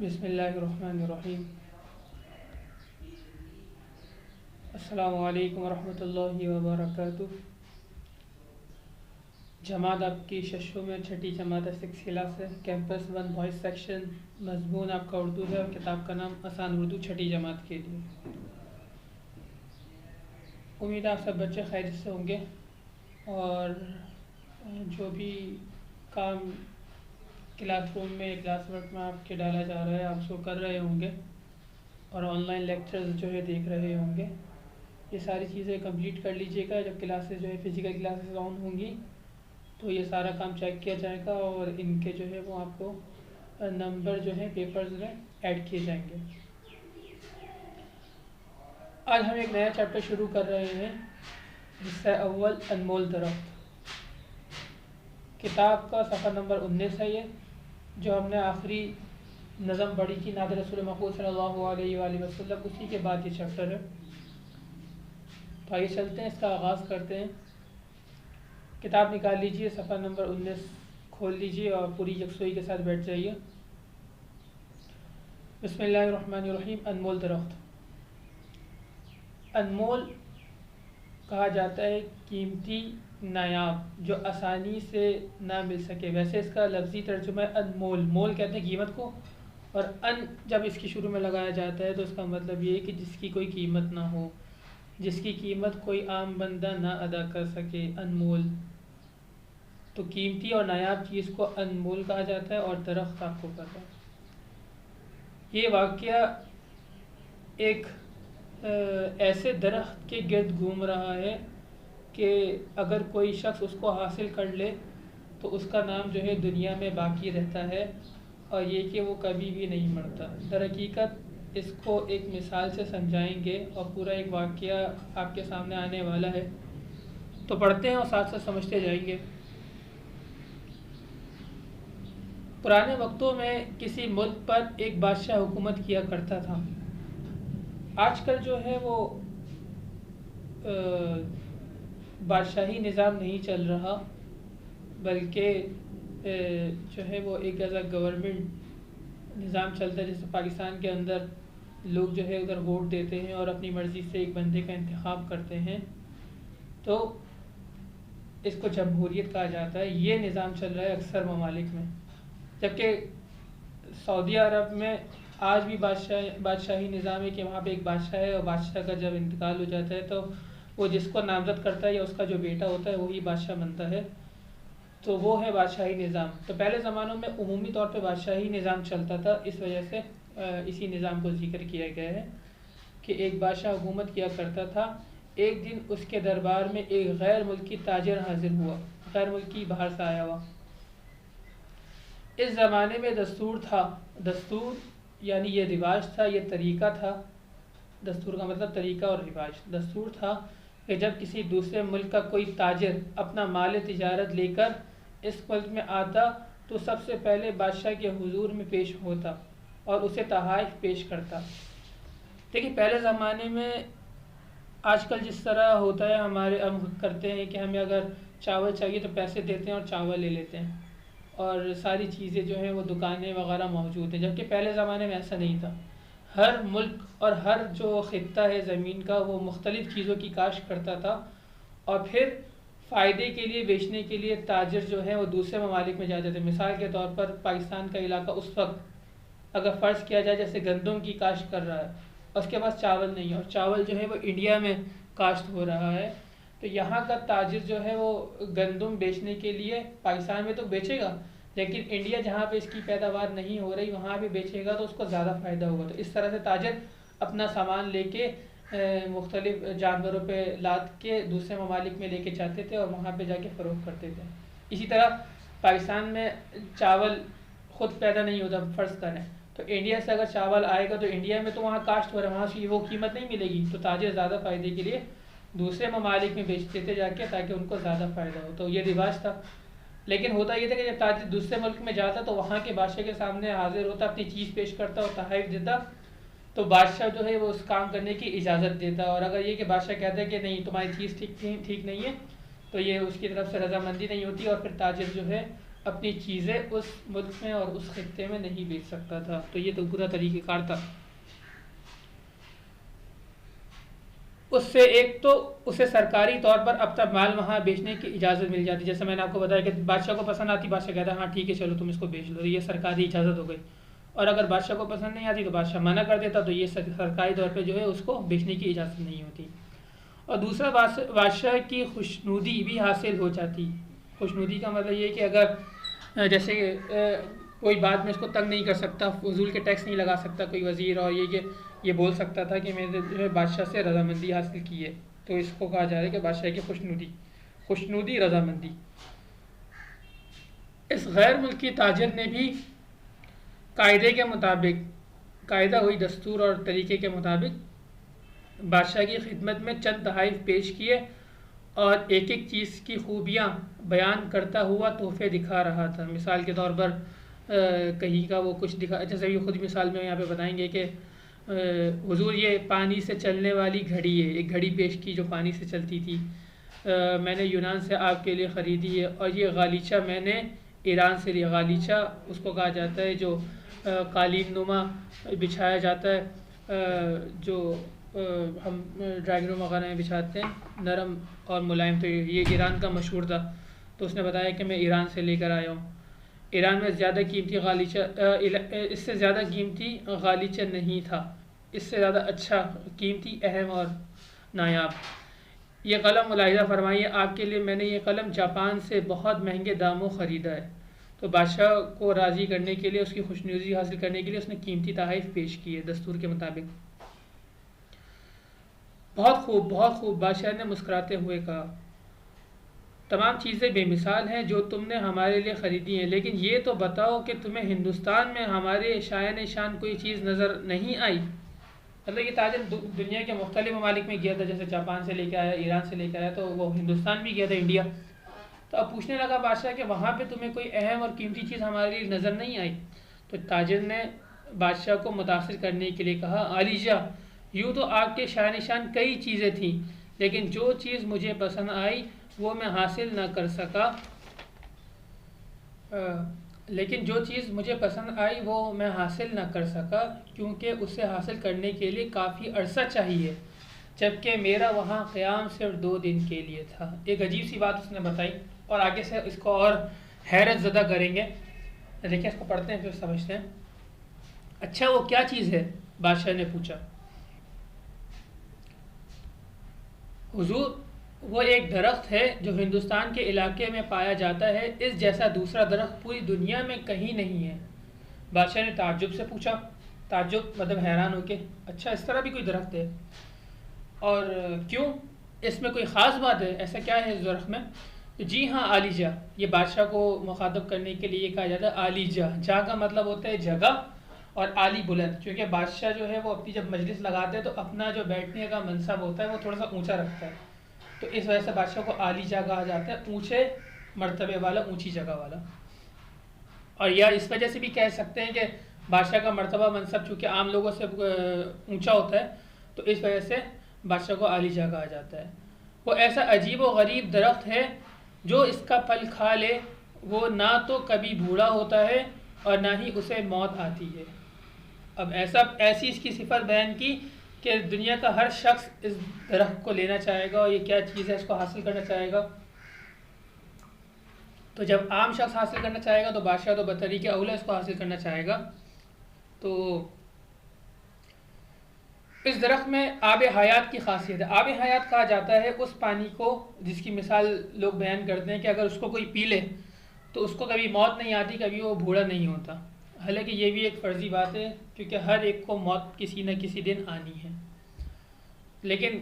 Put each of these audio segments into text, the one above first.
بسم اللہ الرحمن الرحیم۔ السلام علیکم ورحمۃ اللہ وبرکاتہ۔ جماعت آپ کی ششوں میں چھٹی جماعت 6 کلاس ہے، کیمپس 1 بوائز سیکشن۔ مضمون آپ کا اردو ہے اور کتاب کا نام آسان اردو چھٹی جماعت کے لیے۔ امید ہے آپ سب بچے خیریت سے ہوں گے اور جو بھی کام کلاس روم میں کلاس ورک میں آپ کے ڈالا جا رہا ہے آپ اس کو کر رہے ہوں گے اور آن لائن لیکچرز جو ہے دیکھ رہے ہوں گے۔ یہ ساری چیزیں کمپلیٹ کر لیجئے گا۔ جب کلاسز جو ہے فزیکل کلاسز آن ہوں گی تو یہ سارا کام چیک کیا جائے گا اور ان کے جو ہے وہ آپ کو نمبر جو ہے پیپرز میں ایڈ کیے جائیں گے۔ آج ہم ایک نیا چیپٹر شروع کر رہے ہیں، حصہ اول انمول درخت۔ کتاب کا صفحہ نمبر 19 ہے، یہ جو ہم نے آخری نظم پڑھی تھی نعت رسول محمود صلی اللہ علیہ وآلہ وسلم، اسی کے بعد یہ چیپٹر ہے۔ تو آئیے چلتے ہیں، اس کا آغاز کرتے ہیں۔ کتاب نکال لیجئے، صفحہ نمبر 19 کھول لیجئے اور پوری یکسوئی کے ساتھ بیٹھ جائیے۔ بسم اللہ الرحمن الرحیم۔ انمول درخت۔ انمول کہا جاتا ہے قیمتی، نایاب، جو آسانی سے نہ مل سکے۔ ویسے اس کا لفظی ترجمہ ہے انمول۔ مول کہتے ہیں قیمت کو، اور ان جب اس کی شروع میں لگایا جاتا ہے تو اس کا مطلب یہ ہے کہ جس کی کوئی قیمت نہ ہو، جس کی قیمت کوئی عام بندہ نہ ادا کر سکے، انمول۔ تو قیمتی اور نایاب چیز کو انمول کہا جاتا ہے، اور درخت آپ کو پتہ ہے۔ یہ واقعہ ایک ایسے درخت کے گرد گھوم رہا ہے کہ اگر کوئی شخص اس کو حاصل کر لے تو اس کا نام جو ہے دنیا میں باقی رہتا ہے، اور یہ کہ وہ کبھی بھی نہیں مرتا۔ در حقیقت اس کو ایک مثال سے سمجھائیں گے اور پورا ایک واقعہ آپ کے سامنے آنے والا ہے، تو پڑھتے ہیں اور ساتھ ساتھ سمجھتے جائیں گے۔ پرانے وقتوں میں کسی ملک پر ایک بادشاہ حکومت کیا کرتا تھا۔ آج کل جو ہے وہ بادشاہی نظام نہیں چل رہا، بلکہ جو ہے وہ ایک ایسا گورنمنٹ نظام چلتا ہے، جیسے پاکستان کے اندر لوگ جو ہے ادھر ووٹ دیتے ہیں اور اپنی مرضی سے ایک بندے کا انتخاب کرتے ہیں، تو اس کو جمہوریت کہا جاتا ہے۔ یہ نظام چل رہا ہے اکثر ممالک میں، جبکہ سعودی عرب میں آج بھی بادشاہی نظام ہے کہ وہاں پہ ایک بادشاہ ہے، اور بادشاہ کا جب انتقال ہو جاتا ہے تو وہ جس کو نامزد کرتا ہے یا اس کا جو بیٹا ہوتا ہے وہی بادشاہ بنتا ہے، تو وہ ہے بادشاہی نظام۔ تو پہلے زمانوں میں عمومی طور پہ بادشاہی نظام چلتا تھا، اس وجہ سے اسی نظام کو ذکر کیا گیا ہے کہ ایک بادشاہ حکومت کیا کرتا تھا۔ ایک دن اس کے دربار میں ایک غیر ملکی تاجر حاضر ہوا، غیر ملکی باہر سے آیا ہوا۔ اس زمانے میں دستور تھا، دستور یعنی یہ رواج تھا، یہ طریقہ تھا۔ دستور کا مطلب طریقہ اور رواج۔ دستور تھا کہ جب کسی دوسرے ملک کا کوئی تاجر اپنا مال تجارت لے کر اس ملک میں آتا تو سب سے پہلے بادشاہ کے حضور میں پیش ہوتا اور اسے تحائف پیش کرتا۔ دیکھیں پہلے زمانے میں آج کل جس طرح ہوتا ہے، ہم کرتے ہیں کہ ہمیں اگر چاول چاہیے تو پیسے دیتے ہیں اور چاول لے لیتے ہیں، اور ساری چیزیں جو ہیں وہ دکانیں وغیرہ موجود ہیں، جبکہ پہلے زمانے میں ایسا نہیں تھا۔ ہر ملک اور ہر جو خطہ ہے زمین کا وہ مختلف چیزوں کی کاشت کرتا تھا، اور پھر فائدے کے لیے بیچنے کے لیے تاجر جو ہے وہ دوسرے ممالک میں جاتے تھے۔ مثال کے طور پر پاکستان کا علاقہ اس وقت اگر فرض کیا جائے جیسے گندم کی کاشت کر رہا ہے، اس کے پاس چاول نہیں ہے، اور چاول جو ہے وہ انڈیا میں کاشت ہو رہا ہے، تو یہاں کا تاجر جو ہے وہ گندم بیچنے کے لیے پاکستان میں تو بیچے گا، لیکن انڈیا جہاں پہ اس کی پیداوار نہیں ہو رہی وہاں پہ بیچے گا تو اس کو زیادہ فائدہ ہوگا۔ تو اس طرح سے تاجر اپنا سامان لے کے مختلف جانوروں پہ لاد کے دوسرے ممالک میں لے کے جاتے تھے اور وہاں پہ جا کے فروخت کرتے تھے۔ اسی طرح پاکستان میں چاول خود پیدا نہیں ہوتا فرض کریں، تو انڈیا سے اگر چاول آئے گا تو انڈیا میں تو وہاں کاشت ہو رہا ہے، وہاں سے وہ قیمت نہیں ملے گی، تو تاجر زیادہ فائدے کے لیے دوسرے ممالک میں بیچتے تھے جا کے تاکہ ان کو زیادہ فائدہ ہو۔ تو یہ رواج تھا، لیکن ہوتا یہ تھا کہ جب تاجر دوسرے ملک میں جاتا تو وہاں کے بادشاہ کے سامنے حاضر ہوتا، اپنی چیز پیش کرتا اور تحائف دیتا، تو بادشاہ جو ہے وہ اس کام کرنے کی اجازت دیتا، اور اگر یہ کہ بادشاہ کہتا ہے کہ نہیں تمہاری چیز ٹھیک نہیں ہے تو یہ اس کی طرف سے رضامندی نہیں ہوتی، اور پھر تاجر جو ہے اپنی چیزیں اس ملک میں اور اس خطے میں نہیں بیچ سکتا تھا۔ تو یہ تو پورا طریقہ کار تھا۔ اس سے ایک تو اسے سرکاری طور پر اپنا مال وہاں بیچنے کی اجازت مل جاتی، جیسے میں نے آپ کو بتایا کہ بادشاہ کو پسند آتی، بادشاہ کہتا ہے ہاں ٹھیک ہے چلو تم اس کو بیچ لو، یہ سرکاری اجازت ہو گئی۔ اور اگر بادشاہ کو پسند نہیں آتی تو بادشاہ منع کر دیتا، تو یہ سرکاری طور پہ جو ہے اس کو بیچنے کی اجازت نہیں ہوتی۔ اور دوسرا بادشاہ کی خوشنودی بھی حاصل ہو جاتی۔ خوشنودی کا مطلب یہ کہ اگر جیسے کوئی بات میں اس کو تنگ نہیں کر سکتا، فضول کے ٹیکس نہیں لگا سکتا کوئی وزیر، اور یہ بول سکتا تھا کہ میں نے جو ہے بادشاہ سے رضامندی حاصل کی ہے، تو اس کو کہا جا رہا ہے کہ بادشاہ کی خوشنودی رضامندی۔ اس غیر ملکی تاجر نے بھی قاعدے کے مطابق، قاعدہ ہوئی دستور اور طریقے کے مطابق بادشاہ کی خدمت میں چند تحائف پیش کیے اور ایک ایک چیز کی خوبیاں بیان کرتا ہوا تحفے دکھا رہا تھا۔ مثال کے طور پر کہیں کا وہ کچھ دکھا، جیسے یہ خود مثال میں یہاں پہ بتائیں گے کہ حضور یہ پانی سے چلنے والی گھڑی ہے، ایک گھڑی پیش کی جو پانی سے چلتی تھی، میں نے یونان سے آپ کے لیے خریدی ہے، اور یہ غالیچہ میں نے ایران سے لیا۔ غالیچہ اس کو کہا جاتا ہے جو قالین نما بچھایا جاتا ہے، جو ہم ڈرائنگ روم وغیرہ میں بچھاتے ہیں، نرم اور ملائم، تو یہ ایران کا مشہور تھا۔ تو اس نے بتایا کہ میں ایران سے لے کر آیا ہوں۔ ایران میں زیادہ قیمتی غالیچہ، اس سے زیادہ قیمتی غالیچہ نہیں تھا، اس سے زیادہ اچھا، قیمتی، اہم اور نایاب۔ یہ قلم ملاحظہ فرمائیے، آپ کے لیے میں نے یہ قلم جاپان سے بہت مہنگے داموں خریدا ہے۔ تو بادشاہ کو راضی کرنے کے لیے، اس کی خوشنودی حاصل کرنے کے لیے اس نے قیمتی تحائف پیش کیے دستور کے مطابق۔ بہت خوب، بہت خوب، بادشاہ نے مسکراتے ہوئے کہا، تمام چیزیں بے مثال ہیں جو تم نے ہمارے لیے خریدی ہیں، لیکن یہ تو بتاؤ کہ تمہیں ہندوستان میں ہمارے شایان شان کوئی چیز نظر نہیں آئی؟ مطلب یہ تاجر دنیا کے مختلف ممالک میں گیا تھا، جیسے جاپان سے لے کے آیا، ایران سے لے کے آیا، تو وہ ہندوستان بھی گیا تھا، انڈیا۔ تو اب پوچھنے لگا بادشاہ کہ وہاں پہ تمہیں کوئی اہم اور قیمتی چیز ہمارے لیے نظر نہیں آئی؟ تو تاجر نے بادشاہ کو متاثر کرنے کے لیے کہا، عالیجہ، یوں تو آپ کے شایان شان کئی چیزیں تھیں، لیکن جو چیز مجھے پسند آئی وہ میں حاصل نہ کر سکا، کیونکہ اسے حاصل کرنے کے لیے کافی عرصہ چاہیے، جبکہ میرا وہاں قیام صرف 2 دن کے لیے تھا۔ ایک عجیب سی بات اس نے بتائی، اور آگے سے اس کو اور حیرت زدہ کریں گے، دیکھیں اس کو پڑھتے ہیں پھر سمجھتے ہیں۔ اچھا وہ کیا چیز ہے؟ بادشاہ نے پوچھا۔ حضور وہ ایک درخت ہے جو ہندوستان کے علاقے میں پایا جاتا ہے، اس جیسا دوسرا درخت پوری دنیا میں کہیں نہیں ہے۔ بادشاہ نے تعجب سے پوچھا، تعجب مطلب حیران ہو کے، اچھا اس طرح بھی کوئی درخت ہے، اور کیوں، اس میں کوئی خاص بات ہے، ایسا کیا ہے اس درخت میں؟ جی ہاں عالیجہ، یہ بادشاہ کو مخاطب کرنے کے لیے یہ کہا جاتا ہے عالیجہ۔ جا کا مطلب ہوتا ہے جگہ، اور عالی بلند، کیونکہ بادشاہ جو ہے وہ اپنی جب مجلس لگاتے ہیں تو اپنا جو بیٹھنے کا منصب ہوتا ہے وہ تھوڑا سا اونچا رکھتا ہے، تو اس وجہ سے بادشاہ کو عالیجہ کہا جاتا ہے، اونچے مرتبے والا، اونچی جگہ والا۔ اور یا اس وجہ سے بھی کہہ سکتے ہیں کہ بادشاہ کا مرتبہ منصب چونکہ عام لوگوں سے اونچا ہوتا ہے، تو اس وجہ سے بادشاہ کو عالیجہ کہا جاتا ہے۔ وہ ایسا عجیب و غریب درخت ہے جو اس کا پھل کھا لے وہ نہ تو کبھی بوڑھا ہوتا ہے اور نہ ہی اسے موت آتی ہے۔ اب ایسی اس کی صفت بیان کی کہ دنیا کا ہر شخص اس درخت کو لینا چاہے گا، اور یہ کیا چیز ہے اس کو حاصل کرنا چاہے گا۔ تو جب عام شخص حاصل کرنا چاہے گا تو بادشاہ تو بطریق اولا اس کو حاصل کرنا چاہے گا۔ تو اس درخت میں آب حیات کی خاصیت ہے۔ آب حیات کہا جاتا ہے اس پانی کو جس کی مثال لوگ بیان کرتے ہیں کہ اگر اس کو کوئی پی لے تو اس کو کبھی موت نہیں آتی، کبھی وہ بوڑھا نہیں ہوتا۔ حالانکہ یہ بھی ایک فرضی بات ہے، کیونکہ ہر ایک کو موت کسی نہ کسی دن آنی ہے، لیکن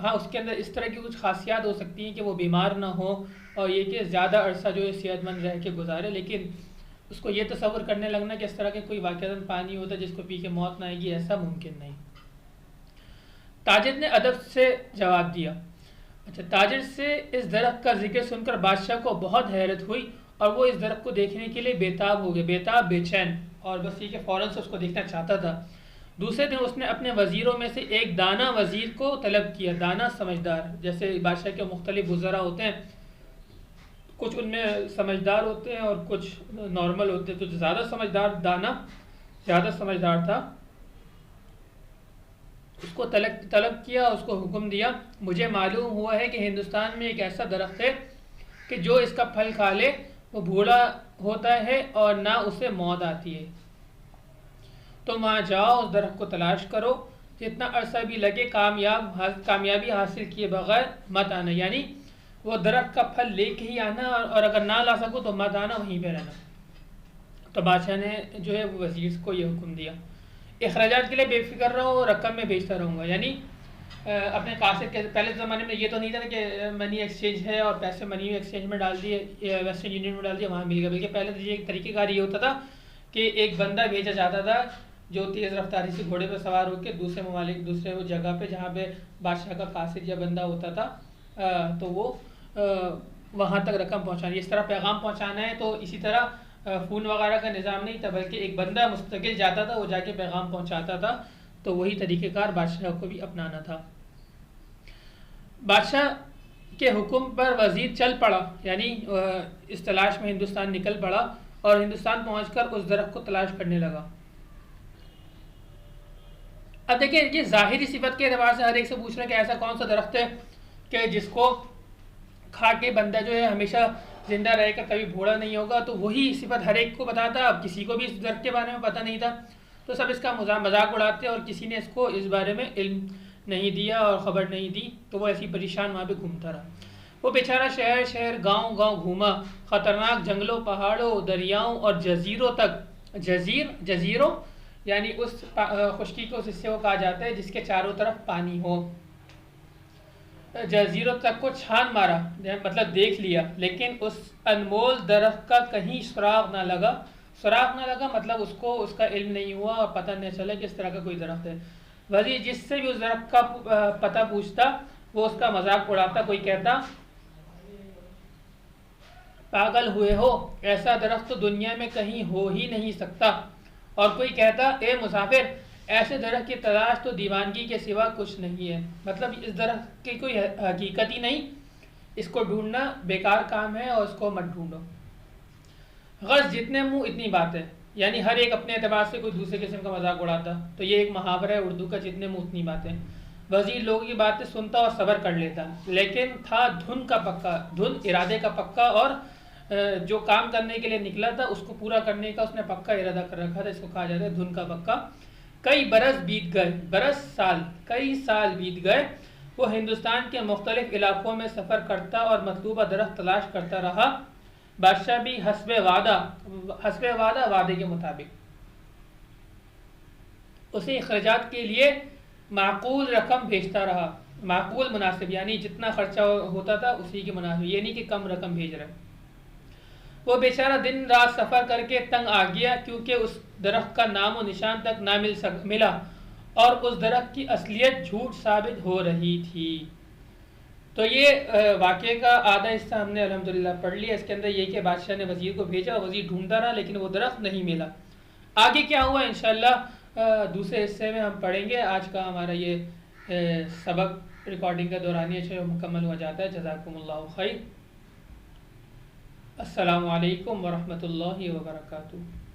ہاں اس کے اندر اس طرح کی کچھ خاصیات ہو سکتی ہیں کہ وہ بیمار نہ ہو، اور یہ کہ زیادہ عرصہ جو ہے صحت مند رہ کے گزارے، لیکن اس کو یہ تصور کرنے لگنا کہ اس طرح کے کوئی واقعتاً پانی ہوتا ہے جس کو پی کے موت نہ آئے گی، ایسا ممکن نہیں۔ تاجر نے ادب سے جواب دیا۔ اچھا، تاجر سے اس درخت کا ذکر سن کر بادشاہ کو بہت حیرت ہوئی، اور وہ اس درخت کو دیکھنے کے لیے بےتاب ہو گئے، بےتاب، بے چین، اور بس یہ کہ فوراً سے اس کو دیکھنا چاہتا تھا۔ دوسرے دن اس نے اپنے وزیروں میں سے ایک دانا وزیر کو طلب کیا، دانا سمجھدار، جیسے بادشاہ کے مختلف وزراء ہوتے ہیں، کچھ ان میں سمجھدار ہوتے ہیں اور کچھ نارمل ہوتے ہیں. تو جو زیادہ سمجھدار دانا زیادہ سمجھدار تھا اس کو طلب کیا, اس کو حکم دیا, مجھے معلوم ہوا ہے کہ ہندوستان میں ایک ایسا درخت ہے کہ جو اس کا پھل کھا لے وہ بوڑھا ہوتا ہے اور نہ اسے موت آتی ہے. تم وہاں جاؤ, اس درخت کو تلاش کرو, جتنا عرصہ بھی لگے کامیابی حاصل کیے بغیر مت آنا, یعنی وہ درخت کا پھل لے کے ہی آنا, اور اگر نہ لا سکو تو مت آنا, وہیں پہ رہنا. تو بادشاہ نے جو ہے وہ وزیر کو یہ حکم دیا. اخراجات کے لیے بے فکر رہو, رقم میں بیچتا رہوں گا, یعنی اپنے قاصد کے پہلے زمانے میں یہ تو نہیں تھا کہ منی ایکسچینج ہے اور پیسے منی ایکسچینج میں ڈال دیے, ویسٹرن یونین میں ڈال دیے, وہاں مل گیا, بلکہ پہلے تو یہ طریقہ کار یہ ہوتا تھا کہ ایک بندہ بھیجا جاتا تھا جو تیز رفتاری سے گھوڑے پہ سوار ہو کے دوسرے ممالک دوسرے جگہ پہ جہاں پہ بادشاہ کا قاصد یا بندہ ہوتا تھا تو وہ وہاں تک رقم پہنچانی, اس طرح پیغام پہنچانا ہے. تو اسی طرح فون وغیرہ کا نظام نہیں تھا, بلکہ ایک بندہ مستقل جاتا تھا, وہ جا کے پیغام پہنچاتا تھا. تو وہی طریقہ کار بادشاہ کو بھی اپنانا تھا. بادشاہ کے حکم پر وزیر چل پڑا, یعنی اس تلاش میں ہندوستان نکل پڑا اور ہندوستان پہنچ کر اس درخت کو تلاش کرنے لگا. اب دیکھیں یہ ظاہری صفت کے اعتبار سے ہر ایک سے پوچھ رہے ہیں کہ ایسا کون سا درخت ہے کہ جس کو کھا کے بندہ جو ہے ہمیشہ زندہ رہے گا, کبھی بوڑھا نہیں ہوگا. تو وہی صفت ہر ایک کو بتاتا. اب کسی کو بھی اس درخت کے بارے میں پتہ نہیں تھا, تو سب اس کا مذاق اڑاتے اور کسی نے اس کو اس بارے میں علم نہیں دیا اور خبر نہیں دی. تو وہ ایسی پریشان وہاں پہ گھومتا رہا. وہ بیچارہ شہر شہر گاؤں گاؤں گھوما, خطرناک جنگلوں, پہاڑوں, دریاؤں اور جزیروں تک. جزیروں یعنی اس خشکی کو اس حصے کو کہا جاتا ہے جس کے چاروں طرف پانی ہو. جزیروں تک کو چھان مارا, مطلب دیکھ لیا, لیکن اس انمول درخت کا کہیں سراغ نہ لگا. مطلب اس کو اس کا علم نہیں ہوا اور پتہ نہیں چلا کہ اس طرح کا کوئی درخت ہے. وزیر جس سے بھی اس درخت کا پتہ پوچھتا وہ اس کا مذاق اڑاتا. کوئی کہتا پاگل ہوئے ہو, ایسا درخت تو دنیا میں کہیں ہو ہی نہیں سکتا. اور کوئی کہتا اے مسافر, ایسے درخت کی تلاش تو دیوانگی کے سوا کچھ نہیں ہے. مطلب اس درخت کی کوئی حقیقت ہی نہیں, اس کو ڈھونڈنا بیکار کام ہے اور اس کو مت ڈھونڈو. غرض جتنے منہ اتنی باتیں, یعنی ہر ایک اپنے اعتبار سے کوئی دوسرے قسم کا مذاق اڑاتا. تو یہ ایک محاورہ ہے اردو کا, جتنے منہ اتنی باتیں. وزیر لوگوں کی باتیں سنتا اور صبر کر لیتا, لیکن تھا دھن ارادے کا پکا, اور جو کام کرنے کے لیے نکلا تھا اس کو پورا کرنے کا اس نے پکا ارادہ کر رکھا تھا. اس کو کہا جاتا ہے دھن کا پکا. کئی برس بیت گئے, کئی سال بیت گئے. وہ ہندوستان کے مختلف علاقوں میں سفر کرتا اور مطلوبہ درخت تلاش کرتا رہا. بادشاہ بھی حسب وعدہ وعدے کے مطابق اسے اخراجات کے لیے معقول رقم بھیجتا رہا. معقول مناسب, یعنی جتنا خرچہ ہوتا تھا اسی کے مناسب, یہ نہیں کہ کم رقم بھیج رہے. وہ بیچارہ دن رات سفر کر کے تنگ آ گیا, کیونکہ اس درخت کا نام و نشان تک نہ ملا اور اس درخت کی اصلیت جھوٹ ثابت ہو رہی تھی. تو یہ واقعے کا آدھا حصہ ہم نے الحمدللہ پڑھ لیا. اس کے اندر یہ کہ بادشاہ نے وزیر کو بھیجا, وزیر ڈھونڈتا رہا لیکن وہ درخت نہیں ملا. آگے کیا ہوا انشاءاللہ دوسرے حصے میں ہم پڑھیں گے. آج کا ہمارا یہ سبق ریکارڈنگ کا دورانیہ جو مکمل ہو جاتا ہے. جزاکم اللہ خیر. السلام علیکم ورحمۃ اللہ وبرکاتہ.